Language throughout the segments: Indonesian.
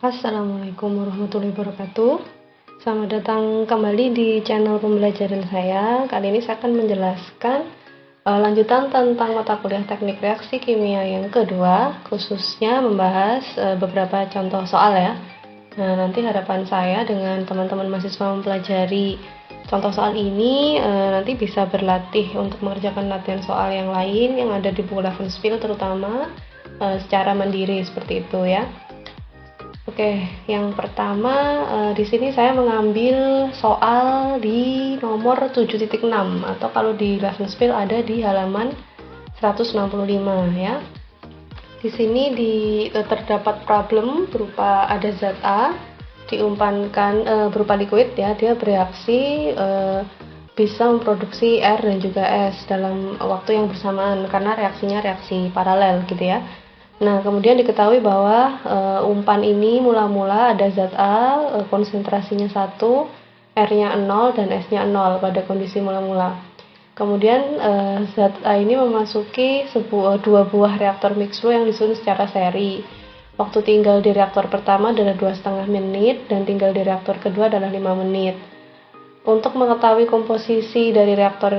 Assalamualaikum warahmatullahi wabarakatuh. Selamat datang kembali di channel pembelajaran saya. Kali ini saya akan menjelaskan lanjutan tentang mata kuliah teknik reaksi kimia yang kedua, khususnya membahas beberapa contoh soal ya. Nah, nanti harapan saya dengan teman-teman mahasiswa mempelajari contoh soal ini nanti bisa berlatih untuk mengerjakan latihan soal yang lain yang ada di buku Levenspiel terutama secara mandiri seperti itu ya. Oke, yang pertama di sini saya mengambil soal di nomor 7.6 atau kalau di Levenspiel ada di halaman 165 ya. Di sini terdapat problem berupa ada zat A diumpankan berupa liquid ya, dia bereaksi bisa memproduksi R dan juga S dalam waktu yang bersamaan karena reaksinya reaksi paralel gitu ya. Nah, kemudian diketahui bahwa umpan ini mula-mula ada zat A, konsentrasinya 1, R-nya 0 dan S-nya 0 pada kondisi mula-mula. Kemudian zat A ini memasuki dua buah reaktor mix flow yang disusun secara seri. Waktu tinggal di reaktor pertama adalah 2,5 menit dan tinggal di reaktor kedua adalah 5 menit. Untuk mengetahui komposisi dari reaktor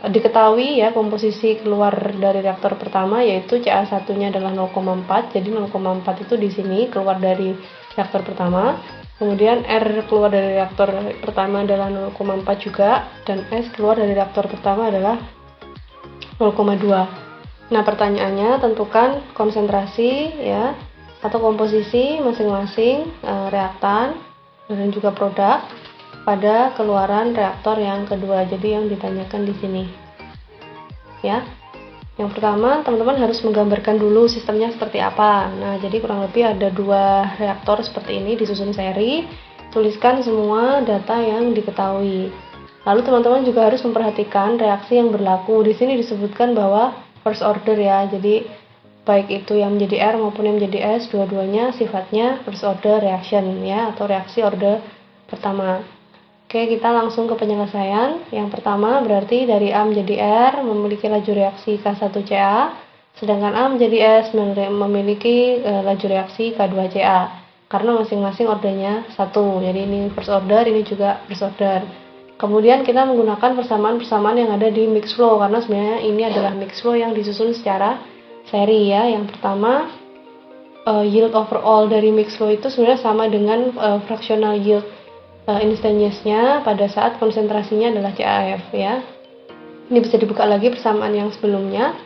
diketahui ya komposisi keluar dari reaktor pertama yaitu Ca1-nya adalah 0,4. Jadi 0,4 itu di sini keluar dari reaktor pertama. Kemudian R keluar dari reaktor pertama adalah 0,4 juga dan S keluar dari reaktor pertama adalah 0,2. Nah, pertanyaannya tentukan konsentrasi ya atau komposisi masing-masing reaktan dan juga produk pada keluaran reaktor yang kedua. Jadi yang ditanyakan di sini. Ya. Yang pertama, teman-teman harus menggambarkan dulu sistemnya seperti apa. Nah, jadi kurang lebih ada dua reaktor seperti ini disusun seri. Tuliskan semua data yang diketahui. Lalu teman-teman juga harus memperhatikan reaksi yang berlaku. Di sini disebutkan bahwa first order ya. Jadi baik itu yang menjadi R maupun yang menjadi S, dua-duanya sifatnya first order reaction ya atau reaksi order pertama. Oke, kita langsung ke penyelesaian. Yang pertama berarti dari A menjadi R memiliki laju reaksi K1Ca, sedangkan A menjadi S memiliki laju reaksi K2Ca. Karena masing-masing ordernya 1. Jadi ini first order, ini juga first order. Kemudian kita menggunakan persamaan-persamaan yang ada di mix flow karena sebenarnya ini adalah mix flow yang disusun secara seri ya. Yang pertama yield overall dari mix flow itu sebenarnya sama dengan fractional yield instantaneousnya pada saat konsentrasinya adalah CAF ya. Ini bisa dibuka lagi persamaan yang sebelumnya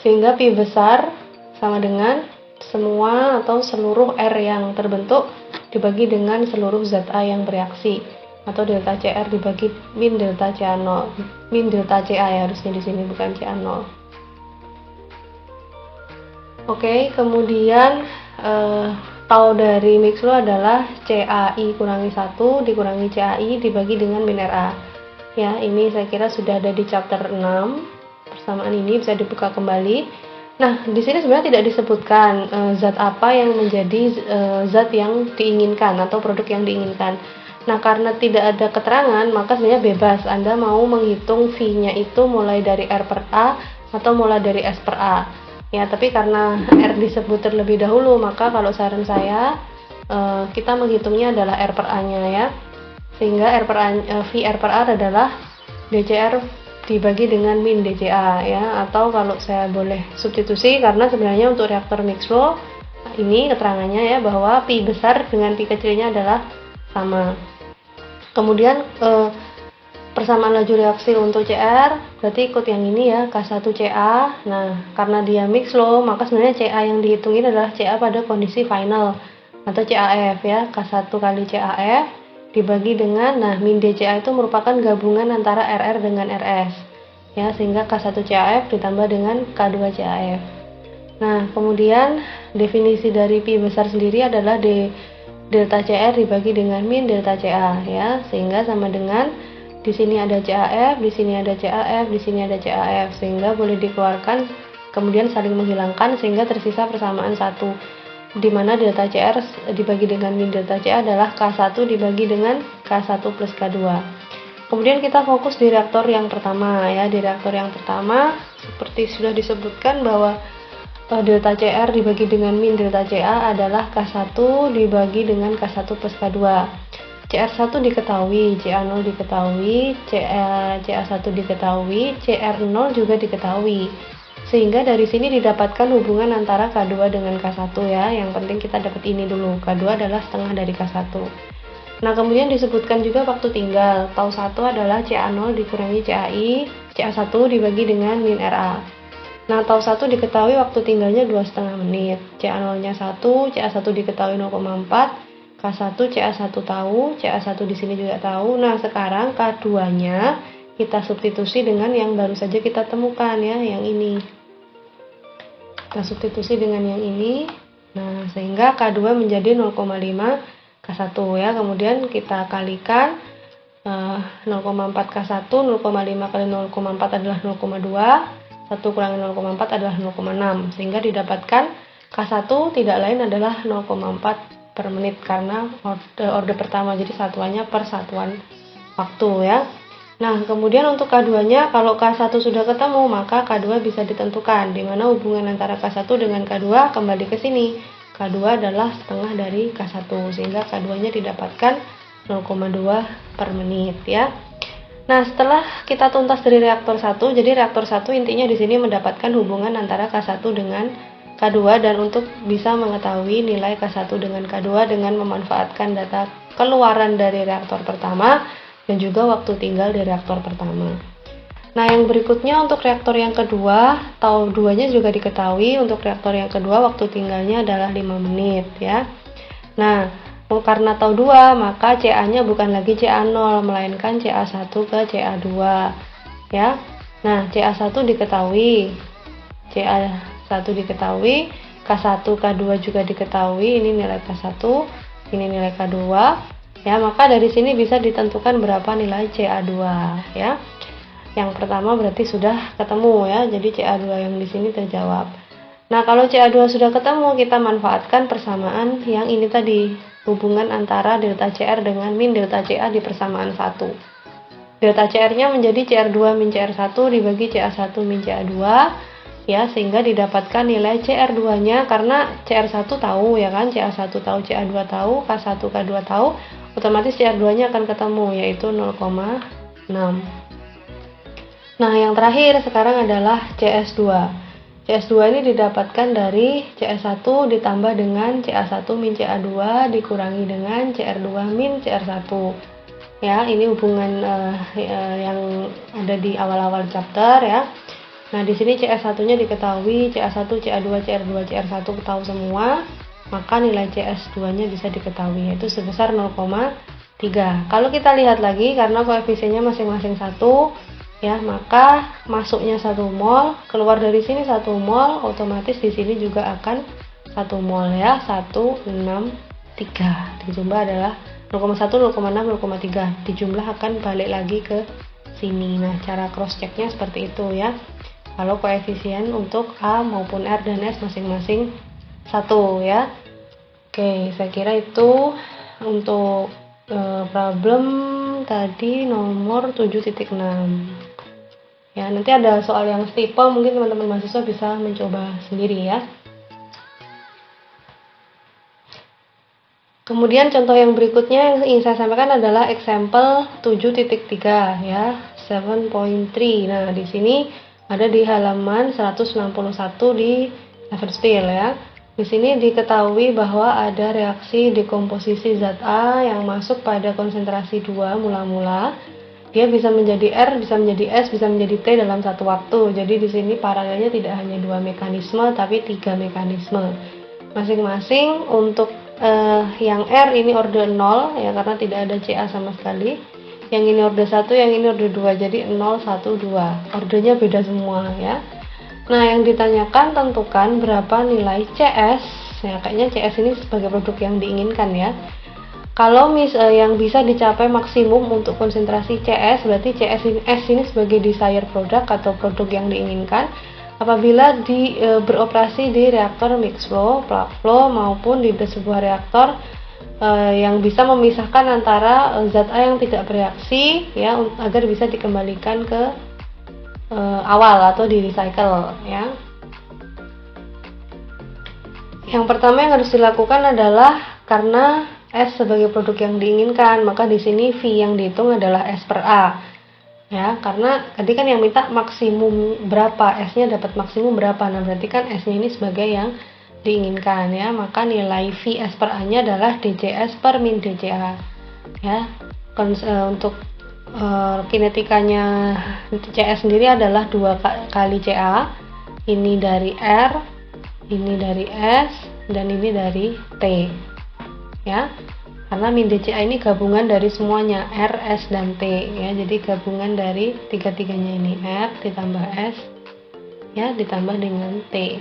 sehingga Pi besar sama dengan semua atau seluruh R yang terbentuk dibagi dengan seluruh zat A yang bereaksi atau delta CR dibagi min delta CA0. Min delta CA ya harusnya di sini bukan CA0. Oke, kemudian tau dari mix flow adalah CAI kurangi 1 dikurangi CAI dibagi dengan min RA. Ya, ini saya kira sudah ada di chapter 6. Persamaan ini bisa dibuka kembali. Nah, di sini sebenarnya tidak disebutkan zat apa yang menjadi zat yang diinginkan atau produk yang diinginkan. Nah, karena tidak ada keterangan, maka sebenarnya bebas. Anda mau menghitung V-nya itu mulai dari R per A atau mulai dari S per A. Ya, tapi karena R disebut terlebih dahulu, maka kalau saran saya kita menghitungnya adalah R per A-nya ya. Sehingga V R per A adalah DCR dibagi dengan min DCA ya. Atau kalau saya boleh substitusi karena sebenarnya untuk reaktor mix flow ini keterangannya ya bahwa Pi besar dengan Pi kecilnya adalah sama. Kemudian persamaan laju reaksi untuk CR berarti ikut yang ini ya K1Ca. Nah, karena dia mix flow maka sebenarnya Ca yang dihitungin adalah Ca pada kondisi final atau CAF ya. K1 kali CAF dibagi dengan min DCA itu merupakan gabungan antara RR dengan RS ya, sehingga K1CAF ditambah dengan K2CAF. Nah, kemudian definisi dari Pi besar sendiri adalah delta CR dibagi dengan min delta Ca ya, sehingga sama dengan di sini ada CAF, di sini ada CAF, di sini ada CAF, sehingga boleh dikeluarkan kemudian saling menghilangkan sehingga tersisa persamaan 1, di mana delta CR dibagi dengan min delta Ca adalah K1 dibagi dengan K1 plus K2. Kemudian kita fokus di reaktor yang pertama ya. Di reaktor yang pertama seperti sudah disebutkan bahwa delta CR dibagi dengan min delta CA adalah K1 dibagi dengan K1 plus K2. CR1 diketahui, CA0 diketahui, CA1 diketahui, CR0 juga diketahui. Sehingga dari sini didapatkan hubungan antara K2 dengan K1 ya. Yang penting kita dapat ini dulu. K2 adalah setengah dari K1. Nah, kemudian disebutkan juga waktu tinggal. Tau 1 adalah CA0 dikurangi CAI, CA1 dibagi dengan min RA. Nah, tau 1 diketahui waktu tinggalnya 2,5 menit. CA0-nya 1, CA1 diketahui 0,4, K1 CA1 tahu, CA1 di sini juga tahu. Nah, sekarang K2-nya kita substitusi dengan yang baru saja kita temukan ya, yang ini. Kita substitusi dengan yang ini. Nah, sehingga K2 menjadi 0,5 K1 ya. Kemudian kita kalikan 0,4 K1, 0,5 kali 0,4 adalah 0,2. 1 kurangi 0,4 adalah 0,6, sehingga didapatkan K1 tidak lain adalah 0,4 per menit karena orde pertama, jadi satuannya per satuan waktu ya. Nah, kemudian untuk K2-nya, kalau K1 sudah ketemu, maka K2 bisa ditentukan, di mana hubungan antara K1 dengan K2 kembali ke sini. K2 adalah setengah dari K1, sehingga K2-nya didapatkan 0,2 per menit ya. Nah, setelah kita tuntas dari reaktor 1, jadi reaktor 1 intinya di sini mendapatkan hubungan antara K1 dengan K2, dan untuk bisa mengetahui nilai K1 dengan K2 dengan memanfaatkan data keluaran dari reaktor pertama dan juga waktu tinggal di reaktor pertama. Nah, yang berikutnya untuk reaktor yang kedua, tau 2-nya juga diketahui. Untuk reaktor yang kedua waktu tinggalnya adalah 5 menit ya. Nah, karena tahu 2, maka CA-nya bukan lagi CA0, melainkan CA1 ke CA2 ya. Nah, CA1 diketahui, CA1 diketahui, K1, K2 juga diketahui, ini nilai K1, ini nilai K2 ya. Maka dari sini bisa ditentukan berapa nilai CA2 ya. Yang pertama berarti sudah ketemu ya, jadi CA2 yang di sini terjawab. Nah, kalau CA2 sudah ketemu, kita manfaatkan persamaan yang ini tadi, hubungan antara delta CR dengan min delta CA di persamaan 1. Delta CR-nya menjadi CR2 min CR1 dibagi CA1 min CA2 ya, sehingga didapatkan nilai CR2-nya karena CR1 tahu ya kan, CA1 tahu, CA2 tahu, K1 K2 tahu, otomatis CR2-nya akan ketemu yaitu 0,6. Nah, yang terakhir sekarang adalah CS2. CS2 ini didapatkan dari CS1 ditambah dengan CA1 min CA2 dikurangi dengan CR2 min CR1. Ya, ini hubungan yang ada di awal-awal chapter ya. Nah, di sini CS1-nya diketahui, CA1, CA2, CR2, CR1 tahu semua, maka nilai CS2-nya bisa diketahui yaitu sebesar 0,3. Kalau kita lihat lagi, karena koefisiennya masing-masing 1 ya, maka masuknya 1 mol, keluar dari sini 1 mol, otomatis di sini juga akan 1 mol ya, 163. Dijumlah adalah 0,1, 0,6, 0,3. Dijumlah akan balik lagi ke sini. Nah, cara cross checknya seperti itu ya. Kalau koefisien untuk A maupun R dan S masing-masing 1 ya. Oke, saya kira itu untuk problem tadi nomor 7.6. Ya, nanti ada soal yang setipe, mungkin teman-teman mahasiswa bisa mencoba sendiri ya. Kemudian contoh yang berikutnya yang ingin saya sampaikan adalah example 7.3 ya, 7.3. Nah, di sini ada di halaman 161 di Everspiel ya. Di sini diketahui bahwa ada reaksi dekomposisi zat A yang masuk pada konsentrasi 2 mula-mula. Dia bisa menjadi R, bisa menjadi S, bisa menjadi T dalam satu waktu. Jadi di sini paralelnya tidak hanya 2 mekanisme, tapi 3 mekanisme. Masing-masing untuk yang R ini orde 0 ya, karena tidak ada CA sama sekali. Yang ini orde 1, yang ini orde 2, jadi 0, 1, 2. Ordenya beda semua ya. Nah, yang ditanyakan tentukan berapa nilai CS. Ya, kayaknya CS ini sebagai produk yang diinginkan ya. Kalau yang bisa dicapai maksimum untuk konsentrasi CS, berarti CS ini, S ini sebagai desired product atau produk yang diinginkan apabila beroperasi di reaktor mixed flow, plug flow maupun di sebuah reaktor yang bisa memisahkan antara zat A yang tidak bereaksi ya, agar bisa dikembalikan ke awal atau di recycle ya. Yang pertama yang harus dilakukan adalah karena S sebagai produk yang diinginkan, maka di sini V yang dihitung adalah S per A. Ya, karena tadi kan yang minta maksimum berapa, S-nya dapat maksimum berapa. Nah, berarti kan S-nya ini sebagai yang diinginkan ya, maka nilai V S per A-nya adalah DCS per min DCA. Ya. Untuk kinetikanya CS sendiri adalah 2 kali CA. Ini dari R, ini dari S, dan ini dari T. Ya, karena min DCA ini gabungan dari semuanya R, S, dan T ya, jadi gabungan dari tiga-tiganya ini, R ditambah S ya ditambah dengan T.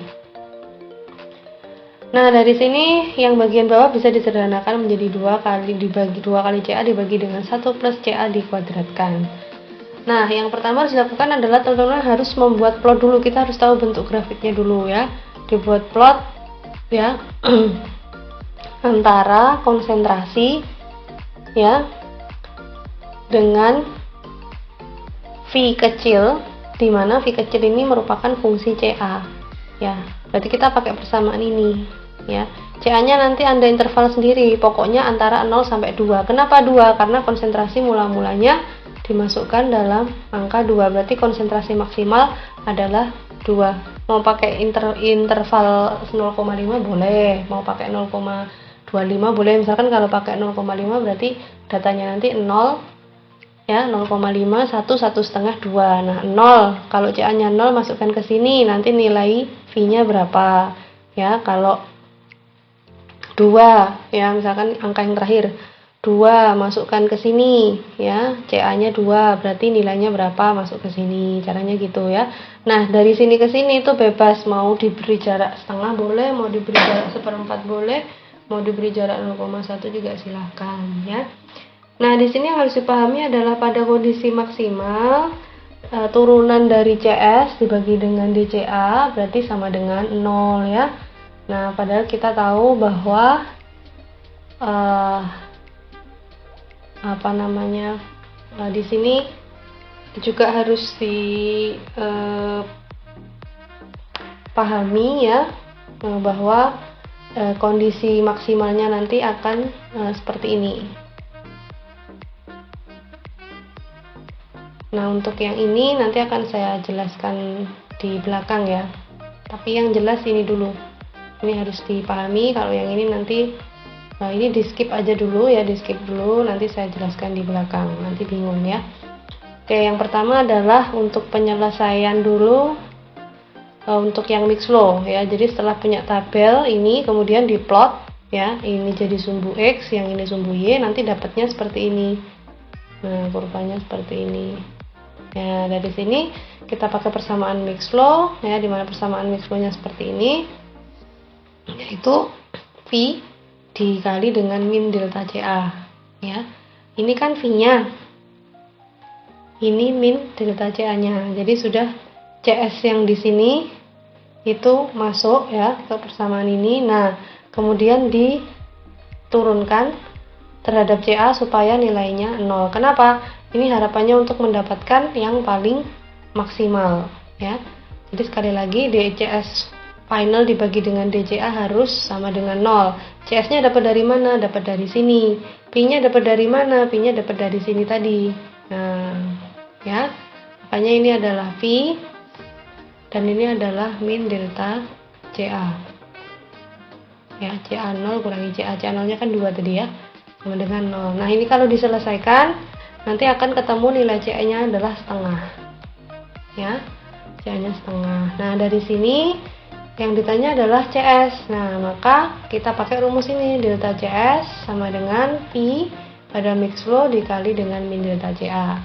Nah, dari sini yang bagian bawah bisa disederhanakan menjadi 2 kali CA dibagi dengan 1 plus CA dikuadratkan. Nah, yang pertama harus dilakukan adalah teman-teman harus membuat plot dulu. Kita harus tahu bentuk grafiknya dulu ya, dibuat plot ya antara konsentrasi ya dengan V kecil, di mana V kecil ini merupakan fungsi CA ya. Berarti kita pakai persamaan ini ya. CA-nya nanti Anda interval sendiri, pokoknya antara 0 sampai 2. Kenapa 2? Karena konsentrasi mula-mulanya dimasukkan dalam angka 2. Berarti konsentrasi maksimal adalah 2. Mau pakai interval 0,5 boleh, mau pakai 0,25 boleh. Misalkan kalau pakai 0,5 berarti datanya nanti 0 ya, 0,5, 1, 1,5, 2. Nah, 0. Kalau CA-nya 0 masukkan ke sini, nanti nilai V-nya berapa? Ya, kalau 2 ya, misalkan angka yang terakhir 2 masukkan ke sini ya, CA-nya 2, berarti nilainya berapa masuk ke sini. Caranya gitu ya. Nah, dari sini ke sini itu bebas, mau diberi jarak setengah boleh, mau diberi jarak 1/4 boleh, mau diberi jarak 0,1 juga silahkan ya. Nah, di sini yang harus dipahami adalah pada kondisi maksimal turunan dari CS dibagi dengan DCA berarti sama dengan 0 ya. Nah, padahal kita tahu bahwa di sini juga harus dipahami ya, bahwa kondisi maksimalnya nanti akan seperti ini. Nah, untuk yang ini nanti akan saya jelaskan di belakang ya, tapi yang jelas ini dulu, ini harus dipahami. Kalau yang ini nanti ini di skip aja dulu ya, di skip dulu, nanti saya jelaskan di belakang, nanti bingung ya. Oke, yang pertama adalah untuk penyelesaian dulu untuk yang mix flow ya. Jadi setelah punya tabel ini kemudian diplot ya, ini jadi sumbu X, yang ini sumbu Y, nanti dapatnya seperti ini. Nah, kurvanya seperti ini. Ya, dari sini kita pakai persamaan mix flow ya, dimana persamaan mix flow-nya seperti ini, yaitu V dikali dengan min delta CA ya. Ini kan V-nya, ini min delta CA-nya. Jadi sudah CS yang di sini itu masuk ya ke persamaan ini. Nah, kemudian diturunkan terhadap CA supaya nilainya 0. Kenapa? Ini harapannya untuk mendapatkan yang paling maksimal ya. Jadi sekali lagi DCS final dibagi dengan DCA harus sama dengan 0. CS-nya dapat dari mana? Dapat dari sini. P-nya dapat dari mana? P-nya dapat dari sini tadi. Nah, ya. Makanya ini adalah V dan ini adalah min delta CA. Ya, CA 0 kurangi CA. CA 0-nya kan 2 tadi ya. Sama dengan 0. Nah, ini kalau diselesaikan nanti akan ketemu nilai CA-nya adalah setengah. Ya. CA-nya setengah. Nah, dari sini yang ditanya adalah CS. Nah, maka kita pakai rumus ini, delta CS sama dengan P pada mix flow dikali dengan min delta CA.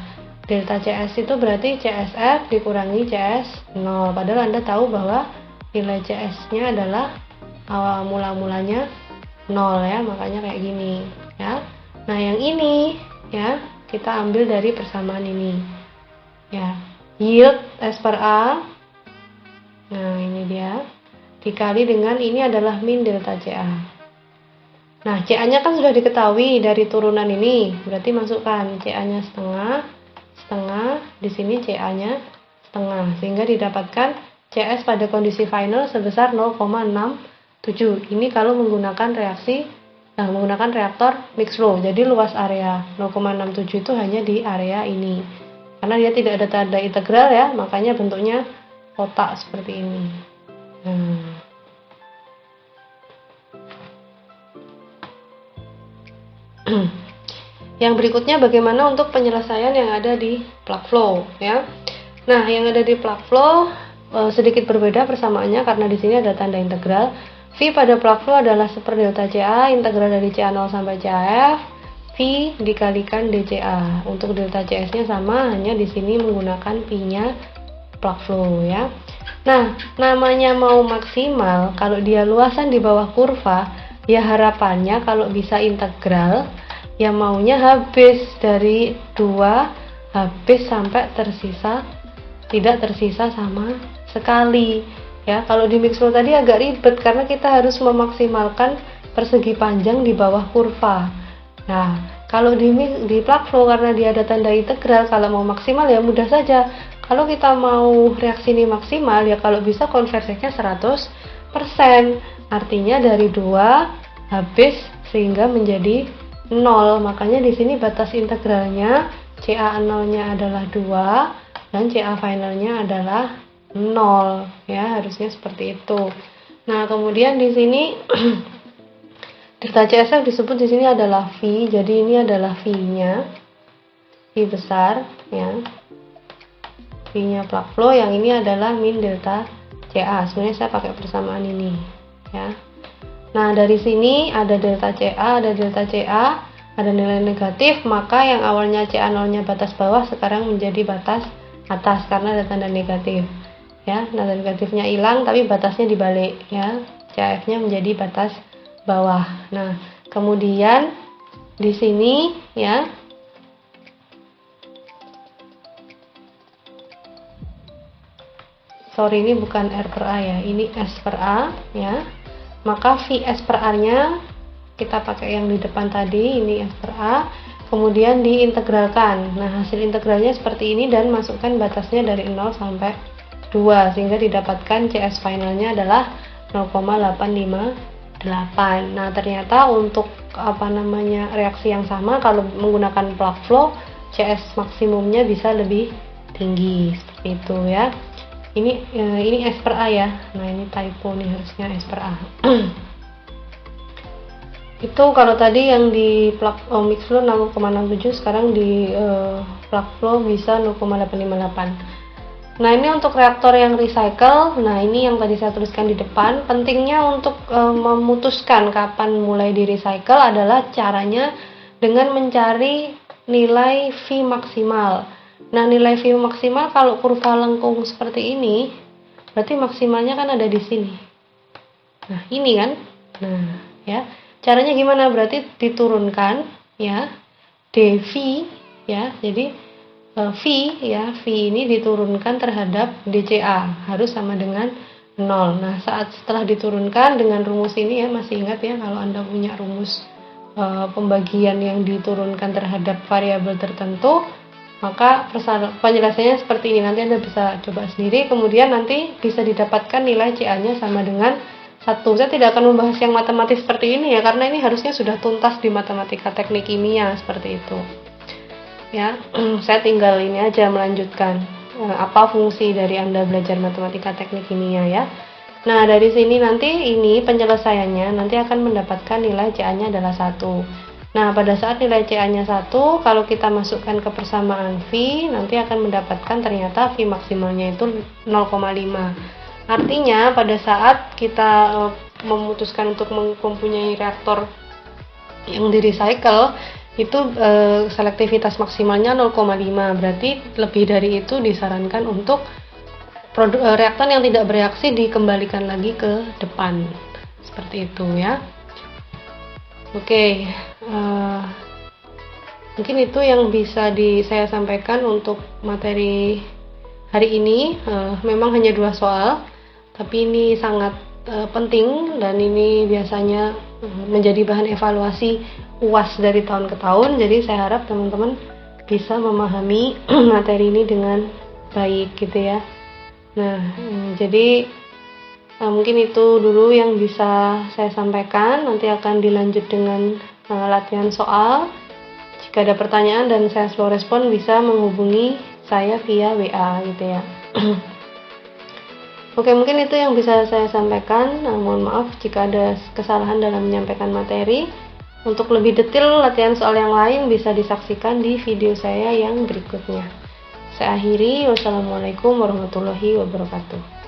Delta CS itu berarti CSF dikurangi CS 0. Padahal Anda tahu bahwa nilai CS-nya adalah awal mula-mulanya 0 ya, makanya kayak gini ya. Nah, yang ini ya, kita ambil dari persamaan ini ya. Yield S per A. Nah, ini dia. Dikali dengan ini adalah min delta CA. Nah, CA-nya kan sudah diketahui dari turunan ini. Berarti masukkan CA-nya setengah, di sini CA-nya setengah. Sehingga didapatkan CS pada kondisi final sebesar 0,6 Ini kalau menggunakan menggunakan reaktor mixed flow. Jadi luas area 0,67 itu hanya di area ini. Karena dia tidak ada tanda integral ya, makanya bentuknya kotak seperti ini. Yang berikutnya bagaimana untuk penyelesaian yang ada di plug flow ya. Nah, yang ada di plug flow sedikit berbeda persamaannya karena di sini ada tanda integral. V pada plug flow adalah seperdelta CA, integral dari CA0 sampai CAF, V dikalikan DCA. Untuk delta CS-nya sama, hanya di sini menggunakan P-nya plug flow ya. Nah, namanya mau maksimal, kalau dia luasan di bawah kurva, ya harapannya kalau bisa integral, ya maunya habis dari 2, habis sampai tidak tersisa sama sekali ya. Kalau di mixed flow tadi agak ribet karena kita harus memaksimalkan persegi panjang di bawah kurva. Nah, kalau di plug flow karena dia ada tanda integral, kalau mau maksimal ya mudah saja. Kalau kita mau reaksi ini maksimal ya kalau bisa konversinya 100%. Artinya dari 2 habis sehingga menjadi 0. Makanya di sini batas integralnya CA0-nya adalah 2 dan CA finalnya adalah 0 ya, harusnya seperti itu. Nah, kemudian di sini delta CSF disebut di sini adalah V. Jadi ini adalah V-nya. V besar ya. V-nya plug flow, yang ini adalah min delta CA. Sebenarnya saya pakai persamaan ini ya. Nah, dari sini ada delta CA, ada delta CA, ada nilai negatif, maka yang awalnya CA0-nya batas bawah sekarang menjadi batas atas karena ada tanda negatif. Ya, tanda negatifnya hilang tapi batasnya dibalik ya. CAF-nya menjadi batas bawah. Nah, kemudian di sini ya. Sorry, ini bukan R per A ya, ini S per A ya. Maka VS per A-nya kita pakai yang di depan tadi, ini S per A, kemudian diintegralkan. Nah, hasil integralnya seperti ini dan masukkan batasnya dari 0 sampai 2 sehingga didapatkan CS finalnya adalah 0,858. Nah, ternyata untuk reaksi yang sama kalau menggunakan plug flow, CS maksimumnya bisa lebih tinggi seperti itu ya. Ini S per A ya. Nah, ini typo nih, harusnya S per A. Itu kalau tadi yang di plug mixed flow 0,67, sekarang di plug flow bisa 0,858. Nah, ini untuk reaktor yang recycle. Nah, ini yang tadi saya tuliskan di depan. Pentingnya untuk memutuskan kapan mulai di recycle adalah caranya dengan mencari nilai V maksimal. Nah, nilai V maksimal kalau kurva lengkung seperti ini, berarti maksimalnya kan ada di sini. Nah, ini kan. Nah, ya. Caranya gimana? Berarti diturunkan ya dV ya. Jadi V ya, V ini diturunkan terhadap DCA harus sama dengan 0. Nah, setelah diturunkan dengan rumus ini ya, masih ingat ya kalau Anda punya rumus pembagian yang diturunkan terhadap variabel tertentu, maka penjelasannya seperti ini. Nanti Anda bisa coba sendiri, kemudian nanti bisa didapatkan nilai CA-nya sama dengan 1. Saya tidak akan membahas yang matematis seperti ini ya, karena ini harusnya sudah tuntas di matematika teknik kimia seperti itu. Ya, saya tinggal ini aja melanjutkan apa fungsi dari Anda belajar matematika teknik kimia ya. Nah, dari sini nanti ini penyelesaiannya nanti akan mendapatkan nilai CA-nya adalah 1. Nah, pada saat nilai CA-nya 1, kalau kita masukkan ke persamaan V, nanti akan mendapatkan ternyata V maksimalnya itu 0,5. Artinya, pada saat kita memutuskan untuk mempunyai reaktor yang di recycle, itu selektivitas maksimalnya 0,5. Berarti lebih dari itu disarankan untuk reaktor yang tidak bereaksi dikembalikan lagi ke depan. Seperti itu ya. Oke, mungkin itu yang bisa saya sampaikan untuk materi hari ini. Memang hanya 2 soal, tapi ini sangat penting dan ini biasanya menjadi bahan evaluasi UAS dari tahun ke tahun. Jadi saya harap teman-teman bisa memahami materi ini dengan baik gitu ya. Nah, jadi Mungkin itu dulu yang bisa saya sampaikan. Nanti akan dilanjut dengan latihan soal. Jika ada pertanyaan dan saya slow respon, bisa menghubungi saya via WA gitu ya. Oke, mungkin itu yang bisa saya sampaikan. Mohon maaf jika ada kesalahan dalam menyampaikan materi. Untuk lebih detail latihan soal yang lain bisa disaksikan di video saya yang berikutnya. Saya akhiri. Wassalamualaikum warahmatullahi wabarakatuh.